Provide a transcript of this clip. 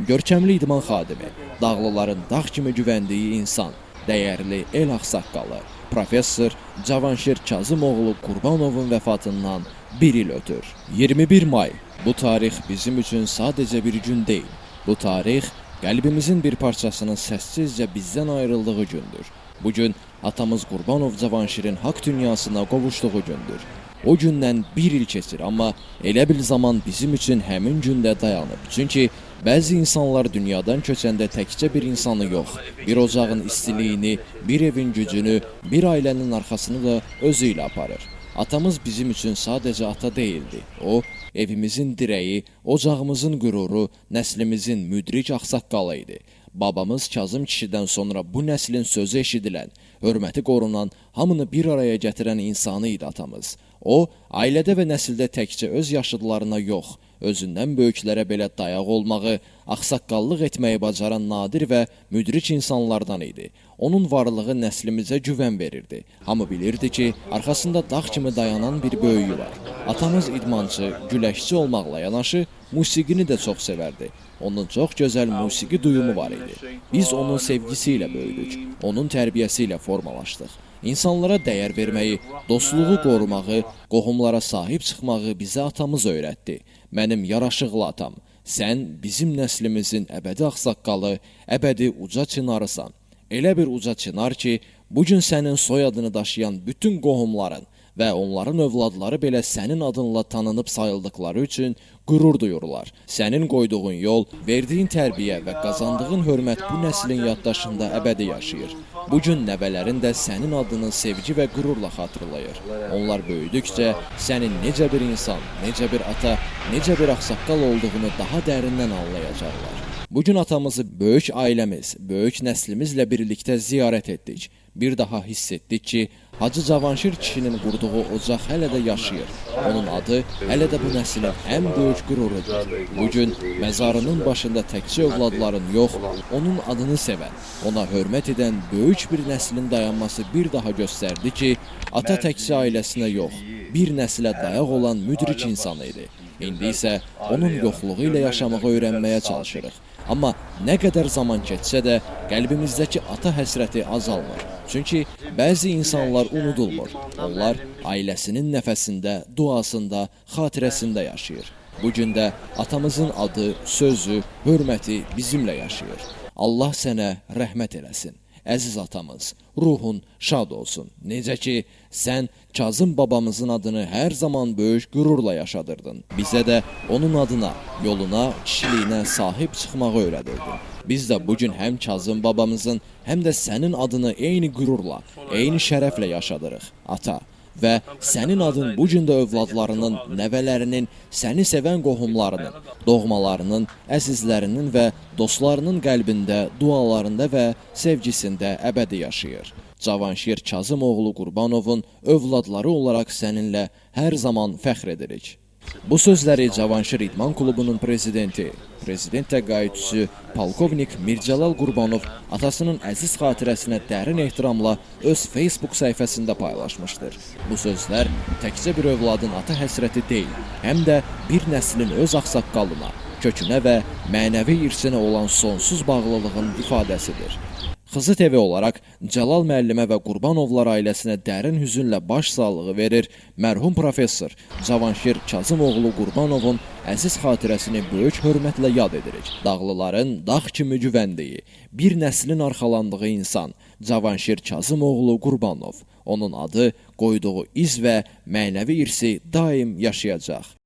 görkəmli idman xadimi, dağlıların dağ kimi güvəndiyi insan, dəyərli el ağsaqqalı, professor Cavanşir Kazımoğlu Qurbanovun vəfatından bir il ötür. 21 may. Bu tarix bizim üçün sadəcə bir gün deyil. Bu tarix qəlbimizin bir parçasının səssizcə bizdən ayrıldığı gündür. Bu gün atamız Qurbanov Cavanşirin haqq dünyasına qovuşduğu gündür. O gündən bir il keçir, amma elə bil zaman bizim üçün həmin gündə dayanıb. Çünki bəzi insanlar dünyadan köçəndə təkcə bir insanı yox, bir ocağın istiliyini, bir evin gücünü, bir ailənin arxasını da özü ilə aparır. Atamız bizim üçün sadəcə ata deyildi. O, evimizin dirəyi, ocağımızın qüruru, nəslimizin müdrik ağsaqqalı idi. Babamız Kazım kişidən sonra bu nəslin sözü eşidilən, hörməti qorunan, hamını bir araya gətirən insanı idi atamız. O, ailədə və nəsildə təkcə öz yaşıdlarına yox, özündən böyüklərə belə dayaq olmağı, ağsaqqallıq etməyi bacaran nadir və müdrik insanlardan idi. Onun varlığı nəslimizə güvən verirdi. Hamı bilirdi ki, arxasında dağ kimi dayanan bir böyüyü var. Atamız idmançı, güləşçi olmaqla yanaşı, musiqini də çox sevərdi. Onun çox gözəl musiqi duyumu var idi. Biz onun sevgisi ilə böyüdük, onun tərbiyəsi ilə formalaşdıq. İnsanlara dəyər verməyi, dostluğu qorumağı, qohumlara sahib çıxmağı bizə atamız öyrətdi. Mənim yaraşıqlı atam, sən bizim nəslimizin əbədi ağsaqqalı, əbədi uca çınarısan. Elə bir uca çınar ki, bugün sənin soyadını daşıyan bütün qohumların və onların övladları belə sənin adınla tanınıb sayıldıqları üçün qürur duyurlar. Sənin qoyduğun yol, verdiyin tərbiyə və qazandığın hörmət bu nəslin yaddaşında əbədi yaşayır. Bugün nəvələrin də sənin adını sevgi və qürurla xatırlayır. Onlar böyüdükcə sənin necə bir insan, necə bir ata, necə bir ağsaqqal olduğunu daha dərindən anlayacaqlar. Bugün atamızı böyük ailəmiz, böyük nəslimizlə birlikdə ziyarət etdik. Bir daha hiss etdik ki, Hacı Cavanşir kişinin qurduğu ocaq hələ də yaşayır. Onun adı hələ də bu nəslin ən böyük qürurudur. Bugün məzarının başında təkcə övladların yox, onun adını sevən, ona hörmət edən böyük bir nəslin dayanması bir daha göstərdi ki, ata təkcə ailəsinə yox, bir nəslə dayaq olan müdrik insan idi. İndi isə onun yoxluğu ilə yaşamağı öyrənməyə çalışırıq. Amma nə qədər zaman keçsə də qəlbimizdəki ata həsrəti azalmır. Çünki bəzi insanlar unudulmur. Onlar ailəsinin nəfəsində, duasında, xatirəsində yaşayır. Bugün də atamızın adı, sözü, hörməti bizimlə yaşayır. Allah sənə rəhmət eləsin. Əziz atamız, ruhun şad olsun. Necə ki, sən Kazım babamızın adını hər zaman böyük qürurla yaşadırdın. Bizə də onun adına, yoluna, kişiliyinə sahib çıxmağı öyrədirdin. Biz də bugün həm Kazım babamızın, həm də sənin adını eyni qürurla, eyni şərəflə yaşadırıq, ata. Və sənin adın bugün də övladlarının, nəvələrinin, səni sevən qohumlarının, doğmalarının, əzizlərinin və dostlarının qəlbində, dualarında və sevgisində əbədi yaşayır. Cavanşir Kazımoğlu Qurbanovun övladları olaraq səninlə hər zaman fəxr edirik. Bu sözləri Cavanşir İdman Klubunun prezidenti, prezident təqaüdçüsü Polkovnik Mircəlal Qurbanov atasının əziz xatirəsinə dərin ehtiramla öz Facebook səhifəsində paylaşmışdır. Bu sözlər təkcə bir övladın ata həsrəti deyil, həm də bir nəslin öz ağsaqqalına, kökünə və mənəvi irsinə olan sonsuz bağlılığın ifadəsidir. Xızı TV olaraq Cəlal müəllimə və Qurbanovlar ailəsinə dərin hüzünlə baş sağlığı verir, mərhum professor Cavanşir Kazımoğlu Qurbanovun əziz xatirəsini böyük hörmətlə yad edirik. Dağlıların dağ kimi güvəndiyi, bir nəslin arxalandığı insan Cavanşir Kazımoğlu Qurbanov. Onun adı, qoyduğu iz və mənəvi irsi daim yaşayacaq.